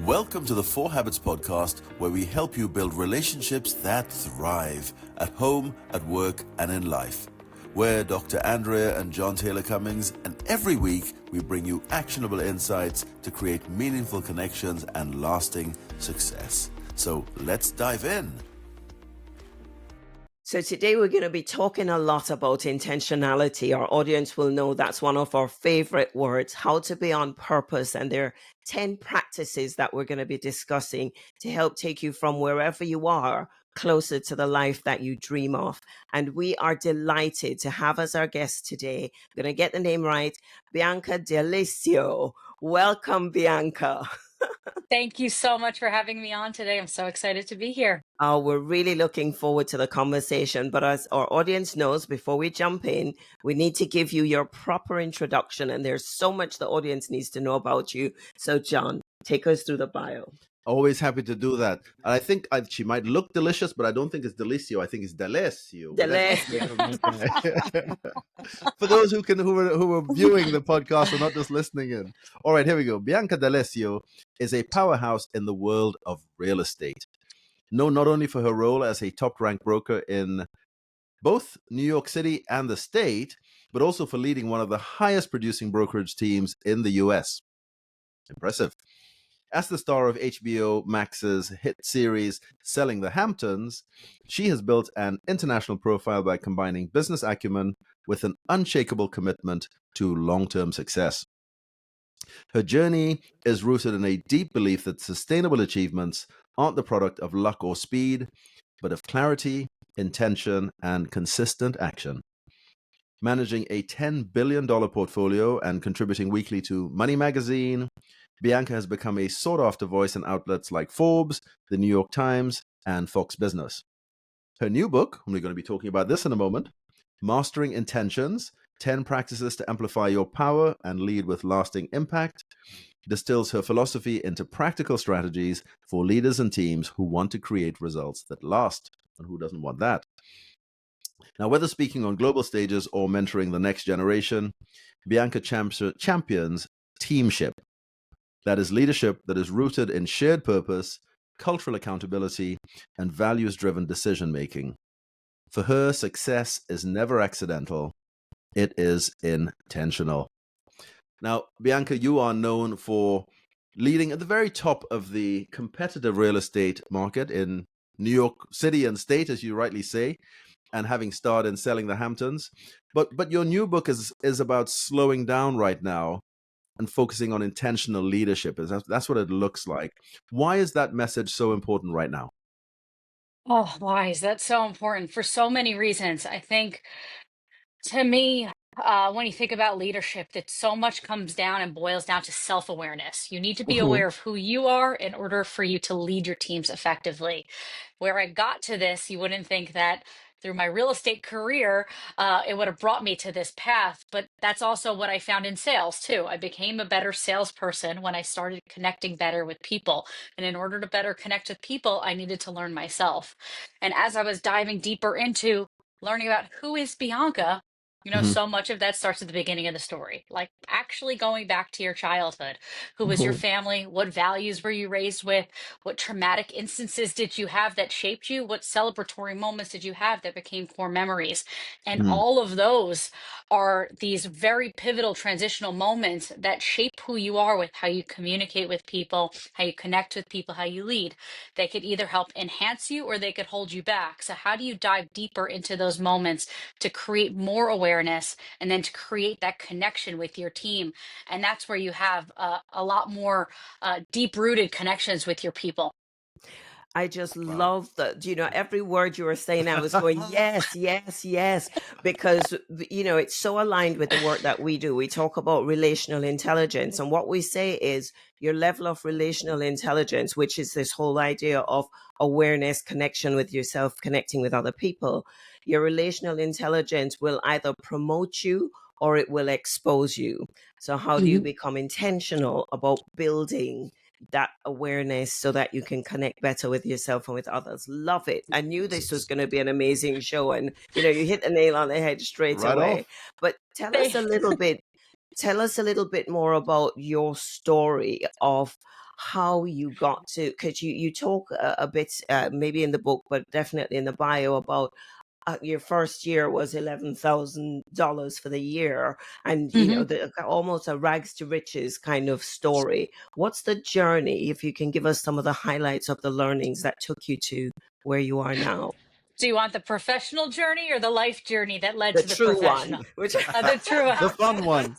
Welcome to the 4 Habits podcast, where we help you build relationships that thrive at home, at work, and in life. We're Dr. Andrea and Jon Taylor-Cummings, and every week we bring you actionable insights to create meaningful connections and lasting success. So let's dive in. So today we're going to be talking a lot about intentionality. Our audience will know that's one of our favorite words, how to be on purpose. And there are 10 practices that we're going to be discussing to help take you from wherever you are closer to the life that you dream of. And we are delighted to have as our guest today, I'm going to get the name right, Bianca D'Alessio. Welcome, Bianca. Thank you so much for having me on today. I'm so excited to be here. Oh, we're really looking forward to the conversation. But as our audience knows, before we jump in, we need to give you your proper introduction. And there's so much the audience needs to know about you. So, Jon, take us through the bio. Always happy to do that. And I think she might look delicious, but I don't think it's D'Alessio. I think it's D'Alessio. For those who are viewing the podcast or not just listening in. All right, here we go. Bianca D'Alessio is a powerhouse in the world of real estate. Known not only for her role as a top-ranked broker in both New York City and the state, but also for leading one of the highest producing brokerage teams in the US. Impressive. As the star of HBO Max's hit series Selling the Hamptons, she has built an international profile by combining business acumen with an unshakable commitment to long-term success. Her journey is rooted in a deep belief that sustainable achievements aren't the product of luck or speed, but of clarity, intention, and consistent action. Managing a $10 billion portfolio and contributing weekly to Money Magazine, Bianca has become a sought-after voice in outlets like Forbes, the New York Times, and Fox Business. Her new book, and we're going to be talking about this in a moment, Mastering Intentions, 10 Practices to Amplify Your Power and Lead with Lasting Impact, distills her philosophy into practical strategies for leaders and teams who want to create results that last. And who doesn't want that? Now, whether speaking on global stages or mentoring the next generation, Bianca champions Teamship. That is leadership that is rooted in shared purpose, cultural accountability, and values-driven decision-making. For her, success is never accidental. It is intentional. Now, Bianca, you are known for leading at the very top of the competitive real estate market in New York City and state, as you rightly say, and having starred in Selling the Hamptons. But your new book is about slowing down right now and focusing on intentional leadership. That's what it looks like. Why is that message so important right now? Oh, why is that so important? For so many reasons. I think to me, when you think about leadership, that so much comes down and boils down to self-awareness. You need to be aware of who you are in order for you to lead your teams effectively. Where I got to this, you wouldn't think that through my real estate career, it would have brought me to this path. But that's also what I found in sales too. I became a better salesperson when I started connecting better with people. And in order to better connect with people, I needed to learn myself. And as I was diving deeper into learning about who is Bianca, so much of that starts at the beginning of the story, like actually going back to your childhood. Who was your family? What values were you raised with? What traumatic instances did you have that shaped you? What celebratory moments did you have that became core memories? And all of those are these very pivotal transitional moments that shape who you are, with how you communicate with people, how you connect with people, how you lead. They could either help enhance you or they could hold you back. So how do you dive deeper into those moments to create more awareness and then to create that connection with your team? And that's where you have a lot more deep-rooted connections with your people. I just love that, every word you were saying, I was going, yes, yes, yes, because, it's so aligned with the work that we do. We talk about relational intelligence, and what we say is your level of relational intelligence, which is this whole idea of awareness, connection with yourself, connecting with other people. Your relational intelligence will either promote you or it will expose you. So how do you become intentional about building that awareness so that you can connect better with yourself and with others? Love it. I knew this was going to be an amazing show, and you hit the nail on the head straight away. But tell us a little bit more about your story of how you got to, because you talk a bit, maybe in the book, but definitely in the bio about your first year was $11,000 for the year, and Hmm. almost a rags to riches kind of story. What's the journey? If you can give us some of the highlights of the learnings that took you to where you are now. Do you want the professional journey or the life journey that led The to the true one, professional? which The true The fun one.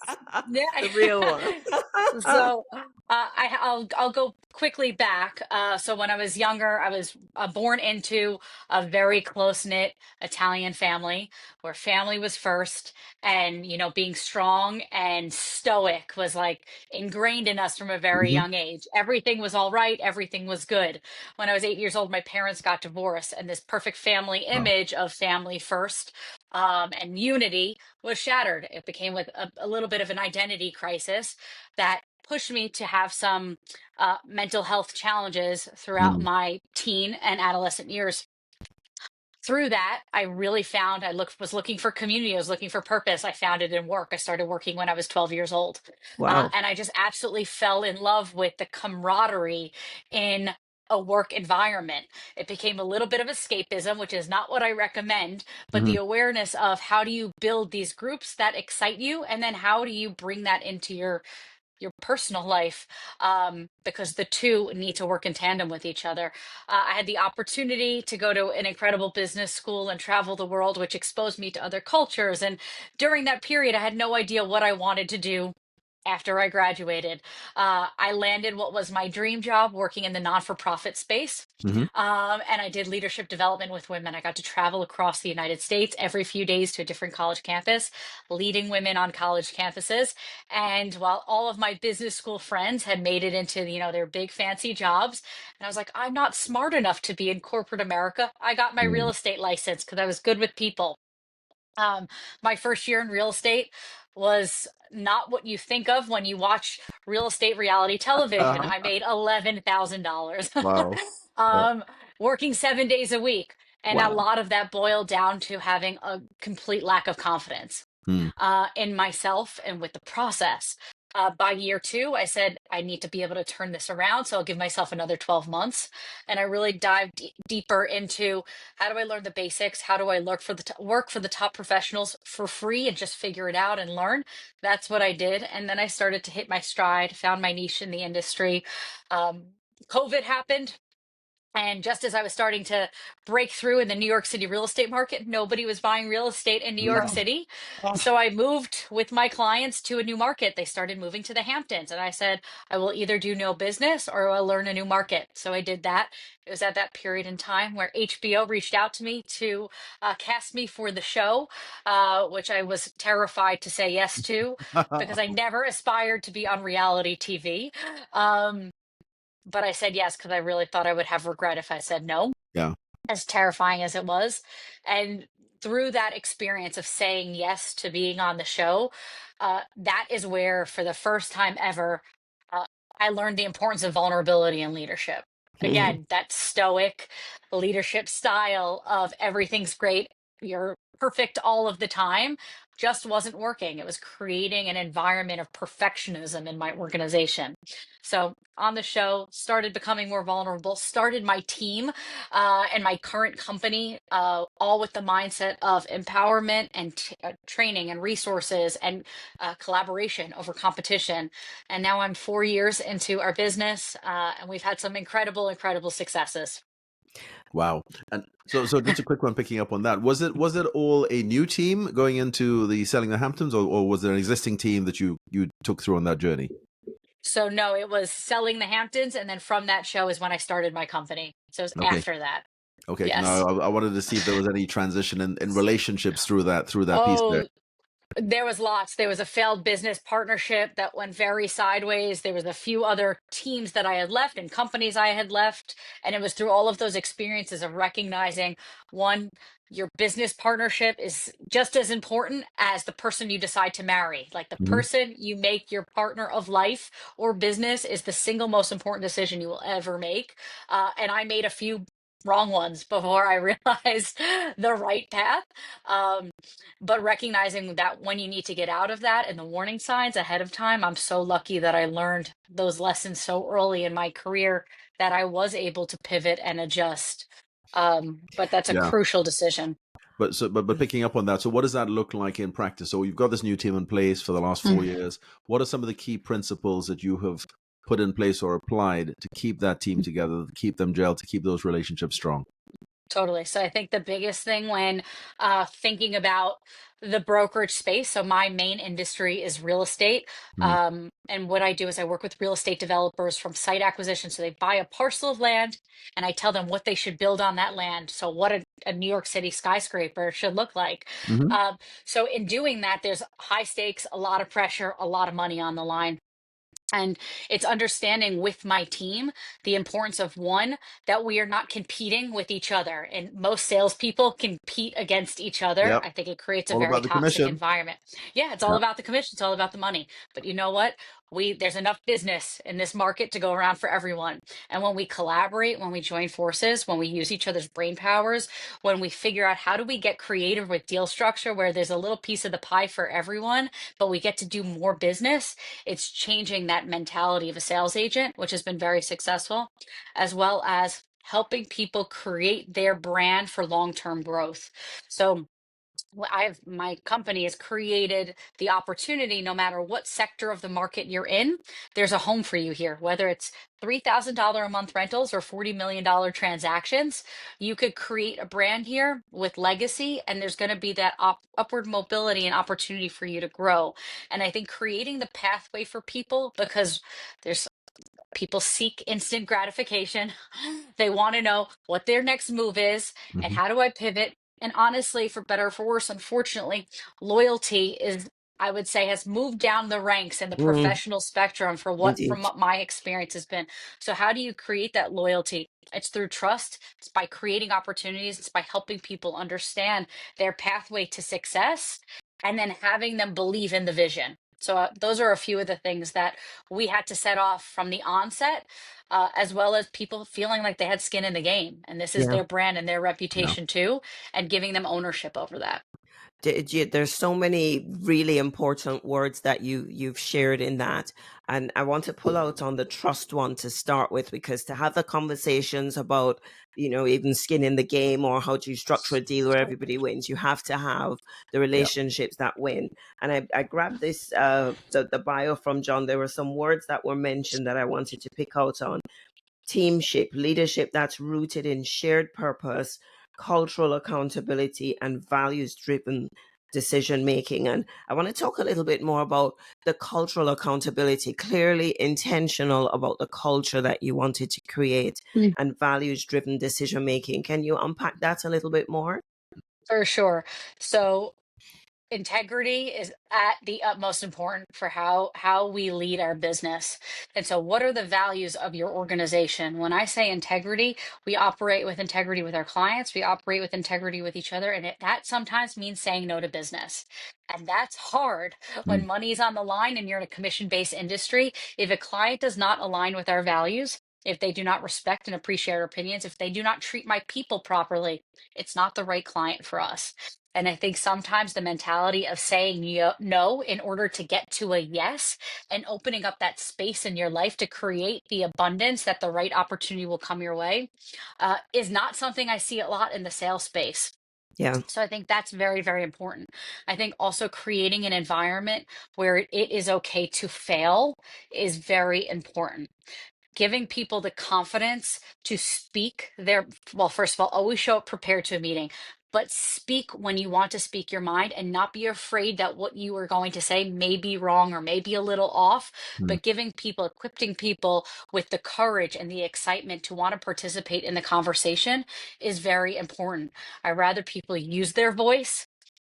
the real Yeah. one. So I'll go quickly back. So when I was younger, I was born into a very close knit Italian family where family was first, and being strong and stoic was like ingrained in us from a very Mhm. young age. Everything was all right. Everything was good. When I was 8 years old, my parents got divorced, and this perfect family Wow. image of family first and unity was shattered. It became like a little bit of an identity crisis that pushed me to have some mental health challenges throughout Mm. my teen and adolescent years. Through that, I really found was looking for community. I was looking for purpose. I found it in work. I started working when I was 12 years old. Wow. And I just absolutely fell in love with the camaraderie in a work environment. It became a little bit of escapism, which is not what I recommend, but the Mhm. awareness of how do you build these groups that excite you, and then how do you bring that into your personal life, because the two need to work in tandem with each other. I had the opportunity to go to an incredible business school and travel the world, which exposed me to other cultures. And during that period, I had no idea what I wanted to do. After I graduated, I landed what was my dream job, working in the non for profit space. Mhm. And I did leadership development with women. I got to travel across the United States every few days to a different college campus, leading women on college campuses. And while all of my business school friends had made it into, their big fancy jobs, and I was like, I'm not smart enough to be in corporate America. I got my real Mm. estate license because I was good with people. Um, my first year in real estate was not what you think of when you watch real estate reality television. Uh-huh. I made $11,000, Wow. Yeah. um, working 7 days a week. And a Wow. lot of that boiled down to having a complete lack of confidence Mm. in myself and with the process. By year two, I said, I need to be able to turn this around. So I'll give myself another 12 months. And I really dived deeper into how do I learn the basics? How do I work for the top professionals for free and just figure it out and learn? That's what I did. And then I started to hit my stride, found my niche in the industry. Um, COVID happened. And just as I was starting to break through in the New York City real estate market, nobody was buying real estate in New York Mm. City. So I moved with my clients to a new market. They started moving to the Hamptons. And I said, I will either do no business or I'll learn a new market. So I did that. It was at that period in time where HBO reached out to me to cast me for the show, which I was terrified to say yes to because I never aspired to be on reality TV. Um, but I said yes because I really thought I would have regret if I said no, Yeah. as terrifying as it was. And through that experience of saying yes to being on the show, that is where, for the first time ever, uh, I learned the importance of vulnerability in leadership. Mhm. Again, that stoic leadership style of everything's great, you're perfect all of the time, just wasn't working. It was creating an environment of perfectionism in my organization. So on the show, started becoming more vulnerable, started my team and my current company, all with the mindset of empowerment and training and resources and collaboration over competition. And now I'm 4 years into our business, and we've had some incredible successes. Wow. And so just a quick one picking up on that. Was it all a new team going into the selling the Hamptons, or was there an existing team that you took through on that journey? So no, it was selling the Hamptons, and then from that show is when I started my company. So it was Okay. after that. Okay. Yes. No, I wanted to see if there was any transition in relationships through that piece there. Oh, there was lots. There was a failed business partnership that went very sideways. There was a few other teams that I had left and companies I had left. And it was through all of those experiences of recognizing, one, your business partnership is just as important as the person you decide to marry. Like, the Mhm. person you make your partner of life or business is the single most important decision you will ever make. And I made a few wrong ones before I realized the right path. Um, but recognizing that when you need to get out of that and the warning signs ahead of time, I'm so lucky that I learned those lessons so early in my career that I was able to pivot and adjust. But that's a Yeah. crucial decision. But picking up on that, so what does that look like in practice? So you've got this new team in place for the last 4 years. What are some of the key principles that you have put in place or applied to keep that team together, to keep them gelled, to keep those relationships strong? Totally. So I think the biggest thing when thinking about the brokerage space, so my main industry is real estate. Mm. And what I do is I work with real estate developers from site acquisition. So they buy a parcel of land and I tell them what they should build on that land. So what a New York City skyscraper should look like. Mm-hmm. So in doing that, there's high stakes, a lot of pressure, a lot of money on the line. And it's understanding with my team the importance of one, that we are not competing with each other. And most salespeople compete against each other. Yep. I think it creates a All very about the toxic commission. environment. Yeah, it's all Yep. about the commission, it's all about the money. But you know what? There's enough business in this market to go around for everyone. And when we collaborate, when we join forces, when we use each other's brain powers, when we figure out how do we get creative with deal structure where there's a little piece of the pie for everyone, but we get to do more business, it's changing that mentality of a sales agent, which has been very successful, as well as helping people create their brand for long-term growth. So my company has created the opportunity, no matter what sector of the market you're in, there's a home for you here, whether it's $3,000 a month rentals or $40 million transactions. You could create a brand here with legacy, and there's going to be that upward mobility and opportunity for you to grow. And I think creating the pathway for people, because there's people seek instant gratification. They want to know what their next move is and Mm-hmm. how do I pivot. And honestly, for better or for worse, unfortunately, loyalty is, I would say, has moved down the ranks in the Mm, professional spectrum for indeed. from what my experience has been. So how do you create that loyalty? It's through trust. It's by creating opportunities. It's by helping people understand their pathway to success and then having them believe in the vision. So those are a few of the things that we had to set off from the onset, as well as people feeling like they had skin in the game and this is Yeah. their brand and their Yeah. reputation too, and giving them ownership over that. There's so many really important words that you've shared in that, and I want to pull out on the trust one to start with, because to have the conversations about, even skin in the game or how to structure a deal where everybody wins, you have to have the Yeah. relationships that win. And I grabbed this the bio from John. There were some words that were mentioned that I wanted to pick out on. Teamship, leadership that's rooted in shared purpose, cultural accountability, and values driven decision making. And I want to talk a little bit more about the cultural accountability, clearly intentional about the culture that you wanted to create, Mm. and values driven decision making. Can you unpack that a little bit more? For sure. So integrity is at the utmost important for how we lead our business. And so what are the values of your organization? When I say integrity, we operate with integrity with our clients, we operate with integrity with each other, and that sometimes means saying no to business. And that's hard when Mm. money's on the line and you're in a commission-based industry. If a client does not align with our values, if they do not respect and appreciate our opinions, if they do not treat my people properly, it's not the right client for us. And I think sometimes the mentality of saying no in order to get to a yes and opening up that space in your life to create the abundance that the right opportunity will come your way is not something I see a lot in the sales space. Yeah. So I think that's very, very important. I think also creating an environment where it is okay to fail is very important. Giving people the confidence to speak their, well, first of all, always show up prepared to a meeting, but speak when you want to speak your mind and not be afraid that what you are going to say may be wrong or may be a little off. Mm. But giving people, equipping people with the courage and the excitement to want to participate in the conversation is very important. I rather people use their voice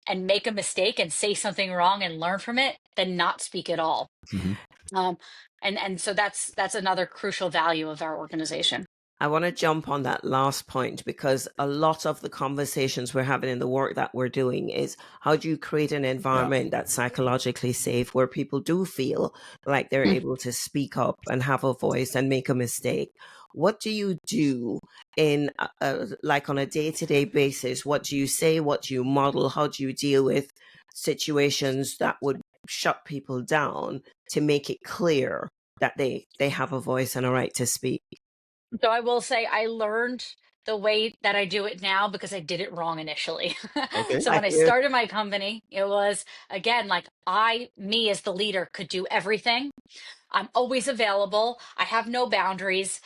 and make a mistake and say something wrong and learn from it than not speak at all. Mm-hmm. Um, and so that's another crucial value of our organization. I want to jump on that last point, because a lot of the conversations we're having in the work that we're doing is how do you create an environment that's psychologically safe where people do feel like they're Mm. able to speak up and have a voice and make a mistake. What do you do in like on a day-to-day basis? What do you say? What do you model? How do you deal with situations that would shut people down to make it clear that they have a voice and a right to speak? So I will say I learned the way that I do it now because I did it wrong initially. Okay. So I when I hear. started my company, it was again like me as the leader could do everything. I'm always available. I have no boundaries.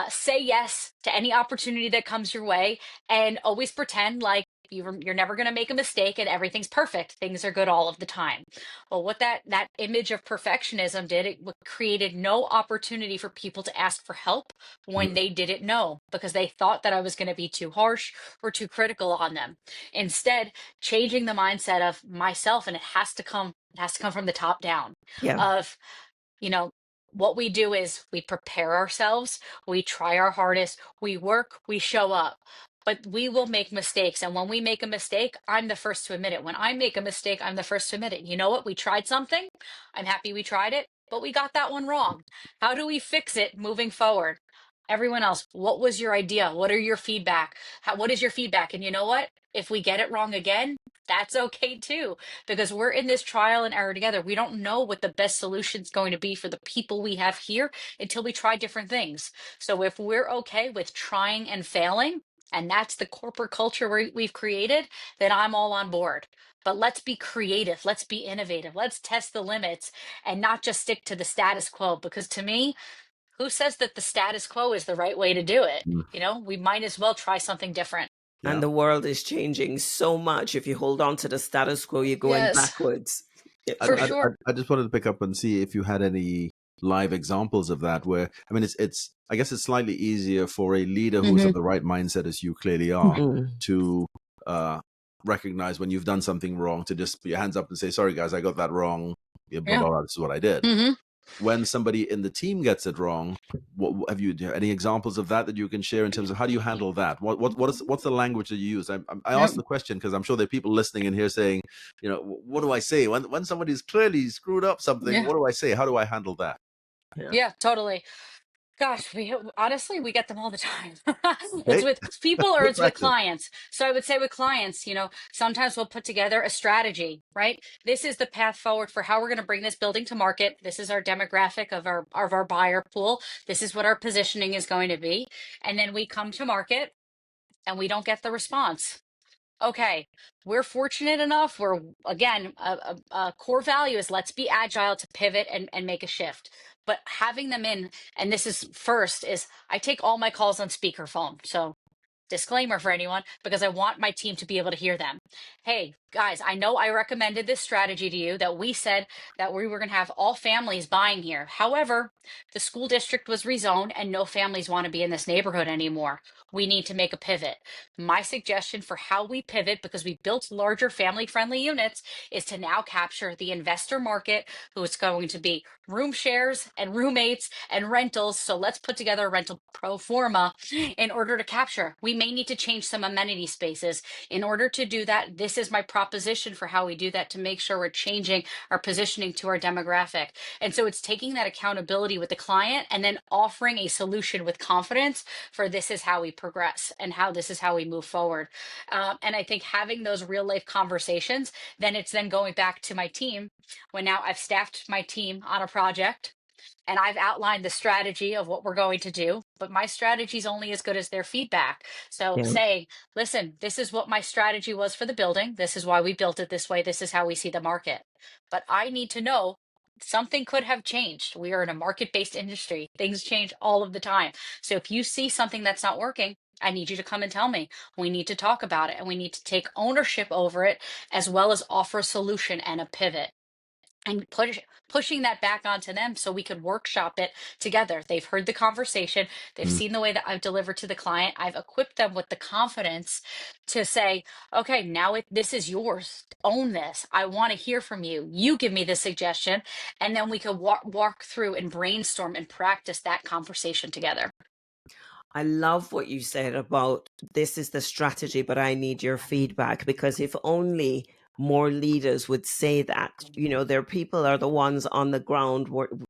Say yes to any opportunity that comes your way, and always pretend like you're never going to make a mistake and everything's perfect. Things are good all of the time. Well, what that image of perfectionism did, it created no opportunity for people to ask for help when Mhm. they didn't know because they thought that I was going to be too harsh or too critical on them. Instead, changing the mindset of myself, and it has to come. It has to come from the top down. Yeah. Of you know, what we do is we prepare ourselves, we try our hardest, we work, we show up. But we will make mistakes. And when we make a mistake, I'm the first to admit it. When I make a mistake, I'm the first to admit it. You know what? We tried something. I'm happy we tried it, but we got that one wrong. How do we fix it moving forward? Everyone else, what was your idea? What are your feedback? What is your feedback? And you know what? If we get it wrong again, that's okay too, because we're in this trial and error together. We don't know what the best solution is going to be for the people we have here until we try different things. So if we're okay with trying and failing, and that's the corporate culture we've created, then I'm all on board. But let's be creative, let's be innovative, let's test the limits and not just stick to the status quo. Because to me, who says that the status quo is the right way to do it? Mm. We might as well try something different. And Yeah. the world is changing so much. If you hold on to the status quo, you're going Yes, backwards. It's for like, sure. I just wanted to pick up and see if you had any live examples of that where, I mean, it's I guess it's slightly easier for a leader who's Hmm. of the right mindset as you clearly are mm, to recognize when you've done something wrong, to just put your hands up and say, sorry guys, I got that wrong. Yeah, blah, Yeah. blah, blah, this is what I did. Hmm. When somebody in the team gets it wrong, what have you any examples of that you can share in terms of how do you handle that? What's the language that you use? I Yep. asked the question because I'm sure there are people listening in here saying, what do I say when somebody's clearly screwed up something? Yeah. What do I say? How do I handle that? yeah. Yeah, totally. Gosh, we honestly we get them all the time. It's Okay, with people or good it's with practice. clients. So I would say with clients, sometimes we'll put together a strategy, right? This is the path forward for how we're going to bring this building to market. This is our demographic of our buyer pool. This is what our positioning is going to be. And then we come to market and we don't get the response. Okay, we're fortunate enough. We're again a core value is let's be agile to pivot and make a shift. But having them in, and this is first, is I take all my calls on speakerphone. So disclaimer for anyone, because I want my team to be able to hear them. Hey, guys, I know I recommended this strategy to you that we said that we were going to have all families buying here. However, the school district was rezoned and no families want to be in this neighborhood anymore. We need to make a pivot. My suggestion for how we pivot, because we built larger family friendly units, is to now capture the investor market, who is going to be room shares and roommates and rentals. So let's put together a rental pro forma in order to capture. We may need to change some amenity spaces. In order to do that, this is my proposition for how we do that to make sure we're changing our positioning to our demographic. And so it's taking that accountability with the client and then offering a solution with confidence for this is how we progress and how this is how we move forward. And I think having those real life conversations, then it's then going back to my team when now I've staffed my team on a project and I've outlined the strategy of what we're going to do, but my strategy is only as good as their feedback. So Yeah. saying, listen, this is what my strategy was for the building. This is why we built it this way. This is how we see the market. But I need to know something could have changed. We are in a market-based industry. Things change all of the time. So if you see something that's not working, I need you to come and tell me. We need to talk about it and we need to take ownership over it as well as offer a solution and a pivot and pushing that back onto them so we could workshop it together. They've heard the conversation, they've Mm. seen the way that I've delivered to the client. I've equipped them with the confidence to say, okay, now this is yours. Own this. I want to hear from you. You give me the suggestion, and then we could walk through and brainstorm and practice that conversation together. I love what you said about this is the strategy, but I need your feedback, because if only more leaders would say that. Their people are the ones on the ground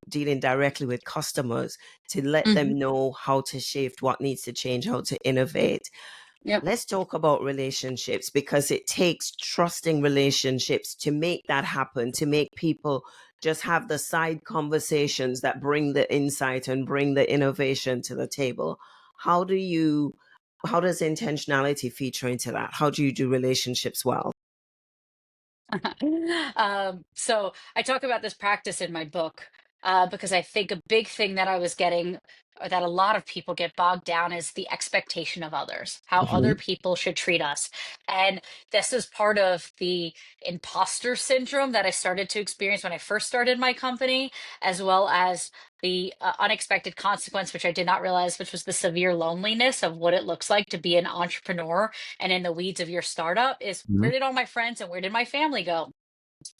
dealing directly with customers to let Hmm. them know how to shift, what needs to change, how to innovate. Yep. Let's talk about relationships, because it takes trusting relationships to make that happen, to make people just have the side conversations that bring the insight and bring the innovation to the table. How does intentionality feature into that? How do you do relationships well? So I talk about this practice in my book because I think a big thing that I was getting, or that a lot of people get bogged down, is the expectation of others, how other Mhm. people should treat us. And this is part of the imposter syndrome that I started to experience when I first started my company, as well as the unexpected consequence, which I did not realize, which was the severe loneliness of what it looks like to be an entrepreneur and in the weeds of your startup, is Mhm. where did all my friends and where did my family go?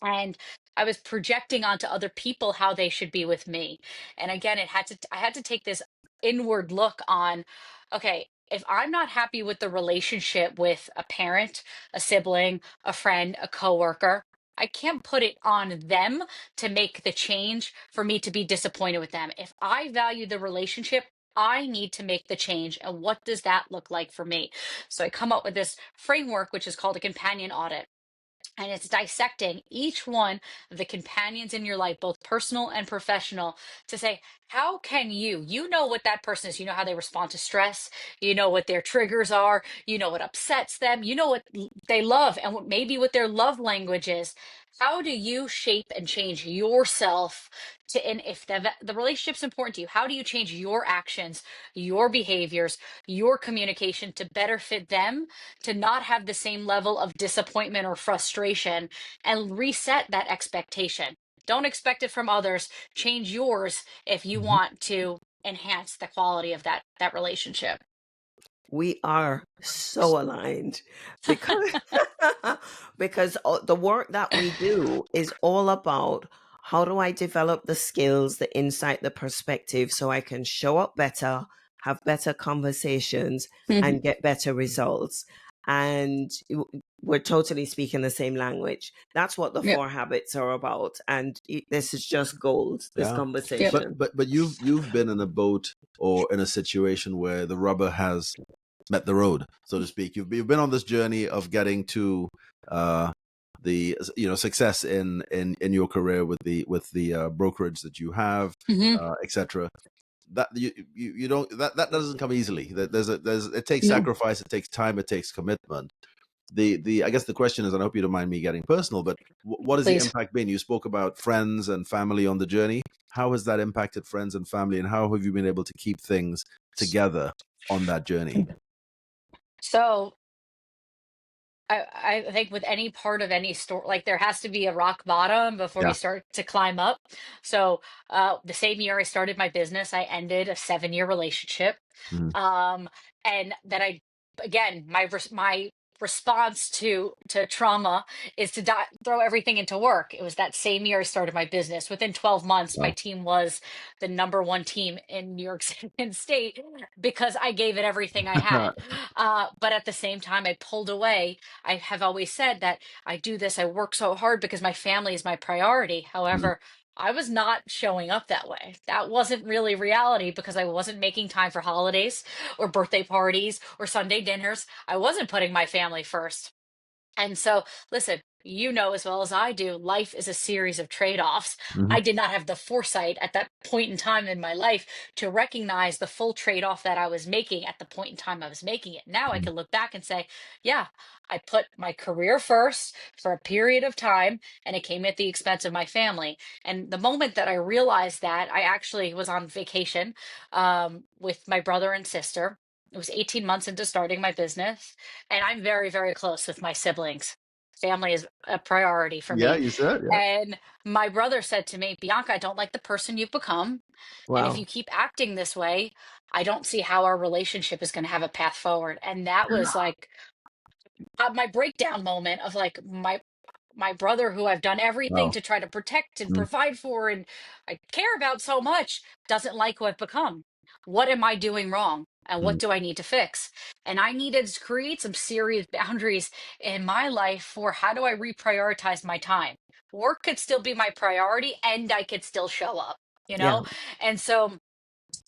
And I was projecting onto other people how they should be with me. And again, I had to take this inward look on, okay, if I'm not happy with the relationship with a parent, a sibling, a friend, a coworker, I can't put it on them to make the change for me to be disappointed with them. If I value the relationship, I need to make the change. And what does that look like for me? So I come up with this framework, which is called a companion audit, and it's dissecting each one of the companions in your life, both personal and professional, to say, how can you know what that person is, you know how they respond to stress, you know what their triggers are, you know what upsets them, you know what they love, and maybe what their love language is. How do you shape and change yourself to, and if the relationship's important to you, how do you change your actions, your behaviors, your communication to better fit them, to not have the same level of disappointment or frustration, and reset that expectation. Don't expect it from others. Change yours if you Mhm. want to enhance the quality of that relationship. We are so aligned, because because the work that we do is all about, how do I develop the skills, the insight, the perspective, so I can show up better, have better conversations, Mhm. and get better results. And we're totally speaking the same language. That's what the Yep. four habits are about. And this is just gold, this Yeah. Yep. conversation. But you've been in a boat or in a situation where the rubber has met the road, so to speak. You've been on this journey of getting to uh, the success in your career with the brokerage that you have, Hmm. etc. That you don't that doesn't come easily. There's it takes No, sacrifice, it takes time, it takes commitment. The I guess the question is, and I hope you don't mind me getting personal, but what has the please. impact been? You spoke about friends and family on the journey. How has that impacted friends and family, and how have you been able to keep things together on that journey? So I think with any part of any store, like there has to be a rock bottom before you Yeah. start to climb up. So the same year I started my business, I ended a 7-year relationship. Mhm. Um, and that I, again, my response to trauma is to throw everything into work. It was that same year I started my business. Within 12 months, my Wow. team was the number one team in New York City and state, because I gave it everything I had. But at the same time, I pulled away. I have always said that I do this, I work so hard because my family is my priority. Mhm. However, I was not showing up that way. That wasn't really reality, because I wasn't making time for holidays or birthday parties or Sunday dinners. I wasn't putting my family first. And so, listen, you know as well as I do, life is a series of trade offs. Mhm. I did not have the foresight at that point in time in my life to recognize the full trade off that I was making at the point in time I was making it. Now I Mhm. can look back and say, yeah, I put my career first for a period of time, and it came at the expense of my family. And the moment that I realized that, I actually was on vacation with my brother and sister. It was 18 months into starting my business, and I'm very, very close with my siblings. Family is a priority for Yeah, me. you said, yeah. And my brother said to me, Bianca, I don't like the person you've become. And if Wow. you keep acting this way, I don't see how our relationship is going to have a path forward. And that was like my breakdown moment of like my brother, who I've done everything Wow. to try to protect and Mhm. provide for and I care about so much, doesn't like who I've become. What am I doing wrong? and Mm. what do I need to fix? And I needed to create some serious boundaries in my life for how do I reprioritize my time. Work could still be my priority and I could still show up, you Yeah. know? And so,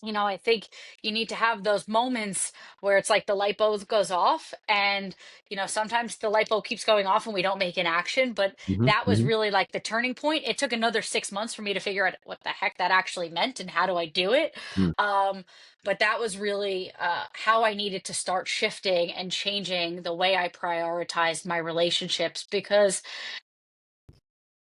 I think you need to have those moments where it's like the light bulb goes off, and sometimes the light bulb keeps going off and we don't make an action. But Mhm, that was mhm. really like the turning point. It took another 6 months for me to figure out what the heck that actually meant and how do I do it. Mm. But that was really how I needed to start shifting and changing the way I prioritized my relationships, because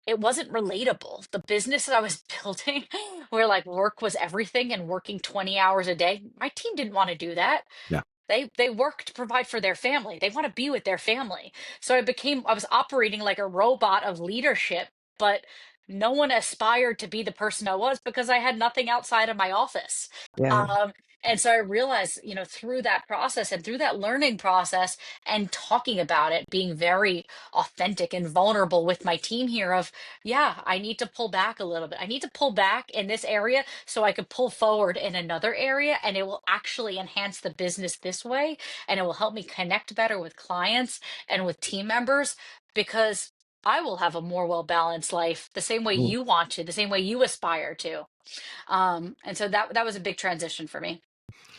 it wasn't relatable. The business that I was building, where like work was everything and working 20 hours a day, my team didn't want to do that. Yeah. They work to provide for their family. They want to be with their family. So I was operating like a robot of leadership, but no one aspired to be the person I was because I had nothing outside of my office. Yeah. Um, and so I realized, through that process and through that learning process and talking about it, being very authentic and vulnerable with my team here of, yeah, I need to pull back a little bit. I need to pull back in this area so I could pull forward in another area, and it will actually enhance the business this way, and it will help me connect better with clients and with team members, because I will have a more well-balanced life the same way Mm. you want to, the same way you aspire to. And so that was a big transition for me.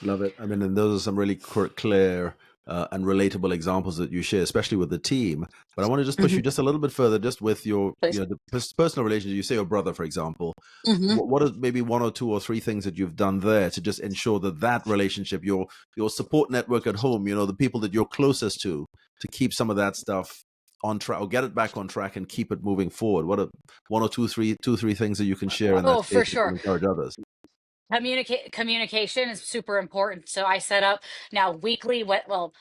Love it. I mean, and those are some really clear and relatable examples that you share, especially with the team. But I want to just push Hmm. you just a little bit further, just with your, Please. the personal relationship. You say your brother, for example. Hmm. What are maybe one or two or three things that you've done there to just ensure that that relationship, your support network at home, the people that you're closest to keep some of that stuff on track or get it back on track and keep it moving forward? What are one or two, three things that you can share in that Oh, space for that can sure. encourage others? Communication is super important. So I set up now weekly, well,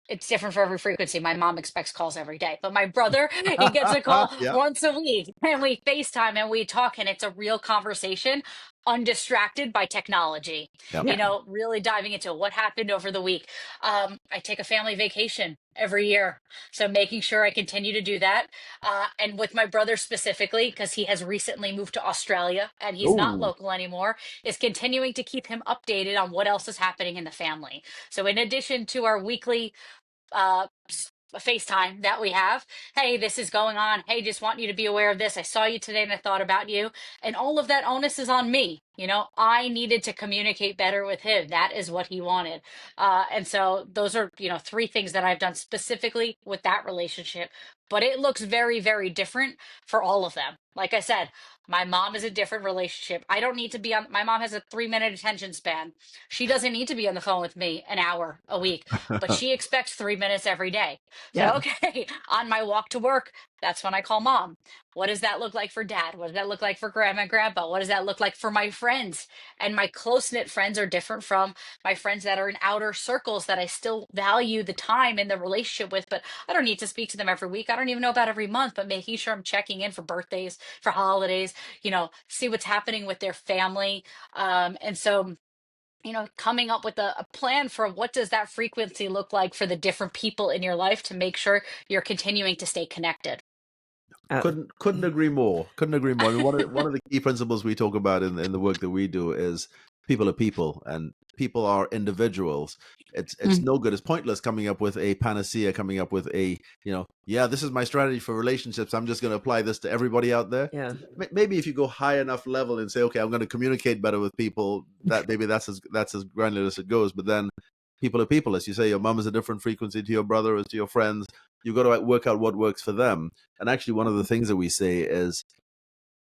it's different for every frequency. My mom expects calls every day, but my brother, he gets a call Yeah. once a week, and we FaceTime and we talk, and it's a real conversation, undistracted by technology. Yep. Yeah. Really diving into what happened over the week. I take a family vacation every year, so making sure I continue to do that. And with my brother specifically, because he has recently moved to Australia and he's not Oh. local anymore, is continuing to keep him updated on what else is happening in the family. So in addition to our weekly FaceTime that we have. Hey, this is going on. Hey, just want you to be aware of this. I saw you today and I thought about you. And all of that onus is on me. I needed to communicate better with him. That is what he wanted. And so those are, three things that I've done specifically with that relationship. But it looks very, very different for all of them. Like I said, my mom is a different relationship. I don't need to be on, my mom has a 3-minute attention span. She doesn't need to be on the phone with me an hour a week, but she expects 3 minutes every day. So, Yeah. okay, on my walk to work, that's when I call mom. What does that look like for dad? What does that look like for grandma and grandpa? What does that look like for my friends? And my close knit friends are different from my friends that are in outer circles that I still value the time in the relationship with, but I don't need to speak to them every week. I don't even know about every month, but making sure I'm checking in for birthdays, for holidays, see what's happening with their family. And so, coming up with a plan for what does that frequency look like for the different people in your life to make sure you're continuing to stay connected. Uh, Couldn't agree more. Couldn't agree more. I mean, one of the key principles we talk about in the work that we do is people are people, and people are individuals. It's Mm. no good. It's pointless coming up with a panacea, coming up with a yeah, this is my strategy for relationships. I'm just going to apply this to everybody out there. yeah. Maybe if you go high enough level and say, okay, I'm going to communicate better with people, that maybe that's as granular as it goes. But then people are people, as you say. Your mom is a different frequency to your brother or to your friends. You've got to work out what works for them. And actually, one of the things that we say is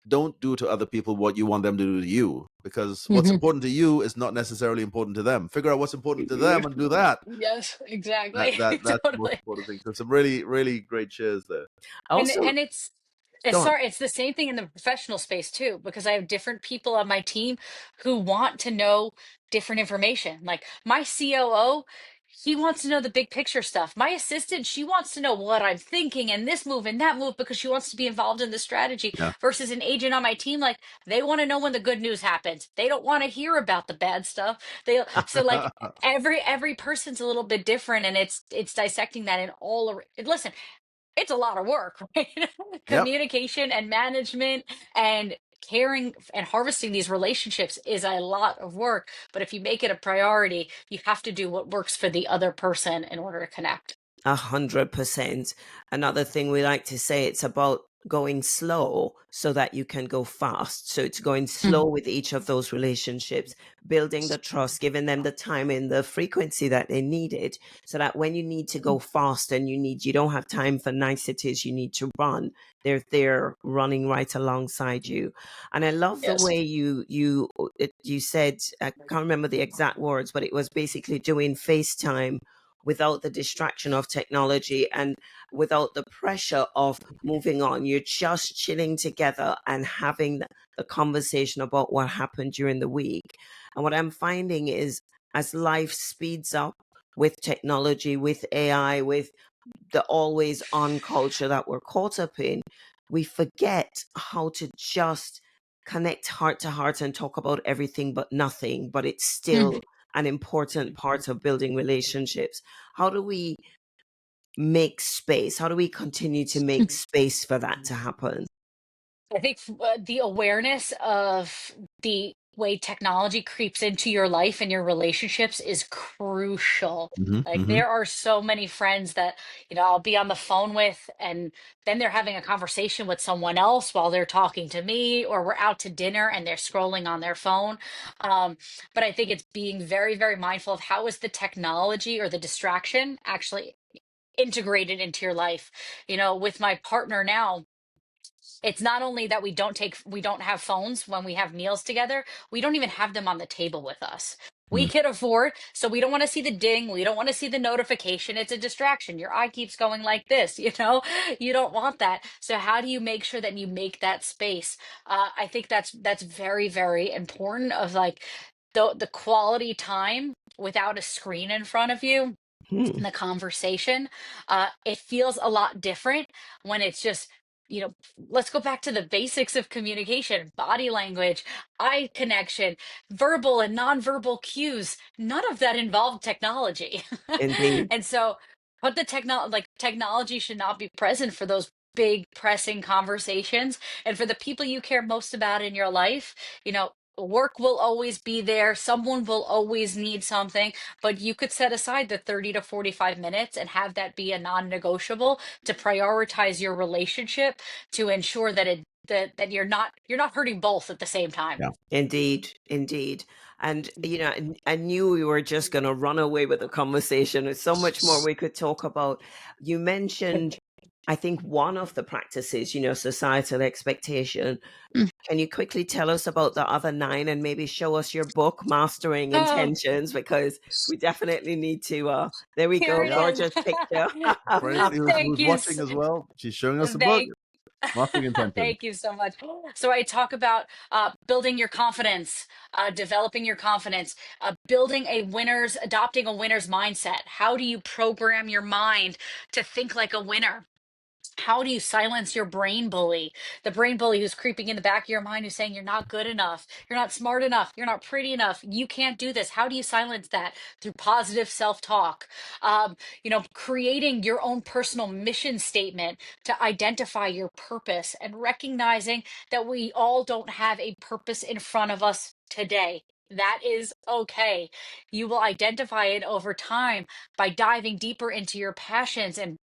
don't do to other people what you want them to do to you, because what's Mhm. important to you is not necessarily important to them. Figure out what's important to them and do that. Yes, exactly. That's the most Totally. important thing. So some really, really great shares there. Also, And it's go on. sorry, it's the same thing in the professional space too, because I have different people on my team who want to know different information. Like my COO, he wants to know the big picture stuff. My assistant, she wants to know what I'm thinking and this move and that move because she wants to be involved in the strategy. Yeah. Versus an agent on my team, like they want to know when the good news happens. They don't want to hear about the bad stuff. They so like every person's a little bit different, and it's dissecting that in listen, it's a lot of work, right? Yep. Communication and management and caring and harvesting these relationships is a lot of work. But if you make it a priority, you have to do what works for the other person in order to connect. 100%. Another thing we like to say, it's about going slow so that you can go fast. So it's going slow with each of those relationships, building the trust, giving them the time and the frequency that they needed, so that when you need to go fast and you don't have time for niceties, you need to run. They're there running right alongside you. And I love the Yes. way you said, I can't remember the exact words, but it was basically doing FaceTime without the distraction of technology and without the pressure of moving on. You're just chilling together and having the conversation about what happened during the week. And what I'm finding is, as life speeds up with technology, with AI, with the always on culture that we're caught up in, we forget how to just connect heart to heart and talk about everything but nothing. But it's still an important part of building relationships. How do we make space? How do we continue to make space for that to happen? I think the awareness of the way technology creeps into your life and your relationships is crucial. Like Mm-hmm. there are so many friends that, I'll be on the phone with, and then they're having a conversation with someone else while they're talking to me, or we're out to dinner and they're scrolling on their phone. But I think it's being very, very mindful of how is the technology or the distraction actually integrated into your life. With my partner now, it's not only that we don't have phones when we have meals together, we don't even have them on the table with us. We can afford, so we don't want to see the ding, we don't want to see the notification. It's a distraction. Your eye keeps going like this, you don't want that. So how do you make sure that you make that space? I think that's very, very important, of like the quality time without a screen in front of you, Hmm. the conversation. It feels a lot different when it's just, let's go back to the basics of communication: body language, eye connection, verbal and nonverbal cues. None of that involved technology. Indeed. And so, but technology should not be present for those big pressing conversations. And for the people you care most about in your life, work will always be there. Someone will always need something, but you could set aside the 30 to 45 minutes and have that be a non-negotiable, to prioritize your relationship, to ensure that that you're not hurting both at the same time. Yeah. Indeed, indeed. And, I knew we were just going to run away with the conversation. There's so much more we could talk about. You mentioned, I think, one of the practices, societal expectation. Can you quickly tell us about the other 9 and maybe show us your book, Mastering Oh, Intentions? Because we definitely need to, there we here go, it Yeah. is. gorgeous picture. For anybody Thank who's you. watching as well, she's showing us the book, Thank Mastering Intention. Thank you so much. So I talk about building your confidence, developing your confidence, adopting a winner's mindset. How do you program your mind to think like a winner? How do you silence your brain bully? The brain bully who's creeping in the back of your mind, who's saying you're not good enough, you're not smart enough, you're not pretty enough, you can't do this. How do you silence that? Through positive self-talk. Creating your own personal mission statement to identify your purpose, and recognizing that we all don't have a purpose in front of us today. That is okay. You will identify it over time by diving deeper into your passions, and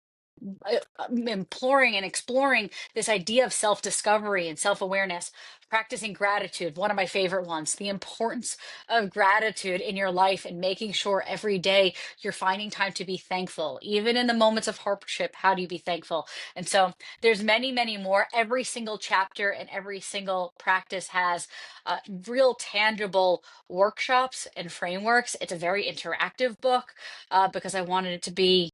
imploring and exploring this idea of self discovery and self awareness. Practicing gratitude, one of my favorite ones, the importance of gratitude in your life, and making sure every day you're finding time to be thankful, even in the moments of hardship. How do you be thankful? And so there's many, many more. Every single chapter and every single practice has real tangible workshops and frameworks. It's a very interactive book, because I wanted it to be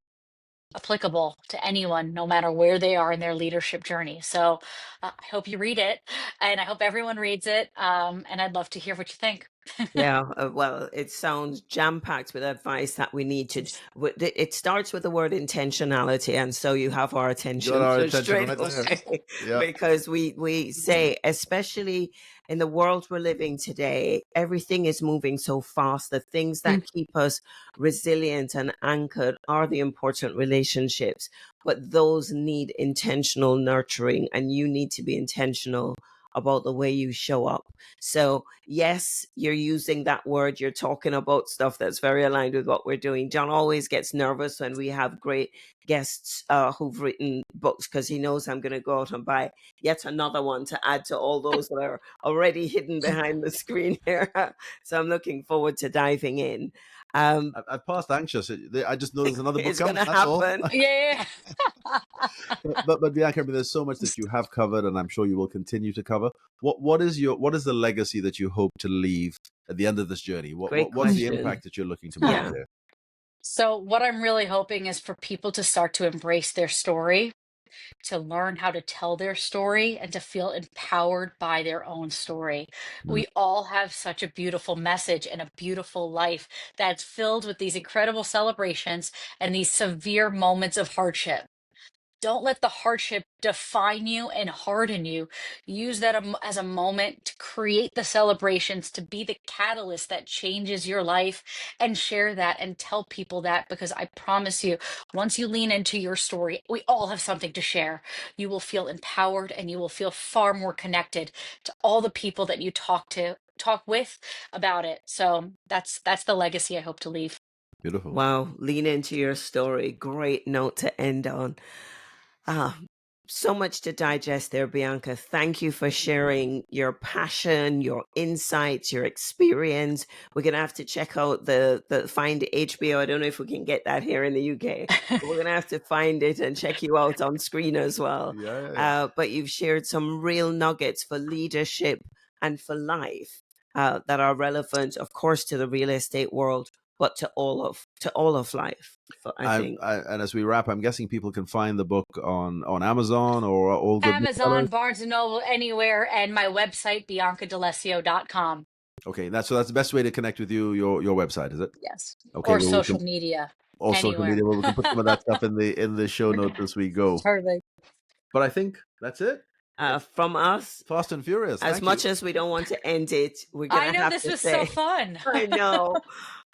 applicable to anyone, no matter where they are in their leadership journey. So I hope you read it, and I hope everyone reads it. And I'd love to hear what you think. Yeah, well, it sounds jam-packed with advice that we need to. It starts with the word intentionality, and so you have our attention Got our so attention straight right there. away, Yeah. because we say, especially in the world we're living today, everything is moving so fast. The things that keep us resilient and anchored are the important relationships, but those need intentional nurturing, and you need to be intentional about the way you show up. So yes, you're using that word. You're talking about stuff that's very aligned with what we're doing. John always gets nervous when we have great guests who've written books, because he knows I'm going to go out and buy yet another one to add to all those that are already hidden behind the screen here. So I'm looking forward to diving in. I've passed anxious. I just know there's another book It's going coming. to That's all. happen. Yeah. But Bianca, I mean, there's so much that you have covered, and I'm sure you will continue to cover. What is the legacy that you hope to leave at the end of this journey? Great What's the question. impact that you're looking to make Yeah. there? So, what I'm really hoping is for people to start to embrace their story, to learn how to tell their story, and to feel empowered by their own story. Mm. We all have such a beautiful message and a beautiful life that's filled with these incredible celebrations and these severe moments of hardship. Don't let the hardship define you and harden you. Use that as a moment to create the celebrations, to be the catalyst that changes your life, and share that and tell people that, because I promise you, once you lean into your story, we all have something to share. You will feel empowered and you will feel far more connected to all the people that you talk with about it. So that's the legacy I hope to leave. Beautiful. Wow. Lean into your story. Great note to end on. So much to digest there, Bianca. Thank you for sharing your passion, your insights, your experience. We're gonna have to check out the find HBO. I don't know if we can get that here in the UK, but we're gonna have to find it and check you out on screen as well. Yeah. But you've shared some real nuggets for leadership and for life that are relevant, of course, to the real estate world, but to all of life. I think. And as we wrap, I'm guessing people can find the book on Amazon or all good Amazon, booksellers. Barnes and Noble, anywhere, and my website, biancadalessio.com. Okay, so that's the best way to connect with you. Your website, is it? Yes. Okay, Or well, social media. or social Anywhere. media. Well, we can put some of that stuff in the show notes as we go. Perfect. But I think that's it. From us, Fast and Furious. as much as we don't want to end it, we're I gonna know have this to was say, so fun. I know.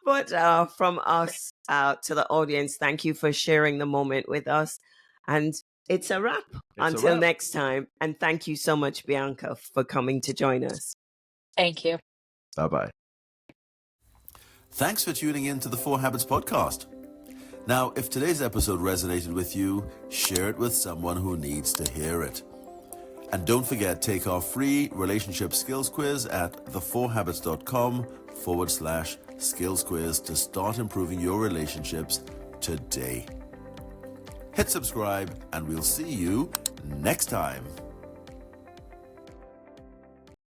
But from us to the audience, thank you for sharing the moment with us. And it's a wrap. Until next time. And thank you so much, Bianca, for coming to join us. Thank you. Bye-bye. Thanks for tuning in to the 4 Habits podcast. Now, if today's episode resonated with you, share it with someone who needs to hear it. And don't forget, take our free relationship skills quiz at the4habits.com/skills quiz to start improving your relationships today. Hit subscribe and we'll see you next time.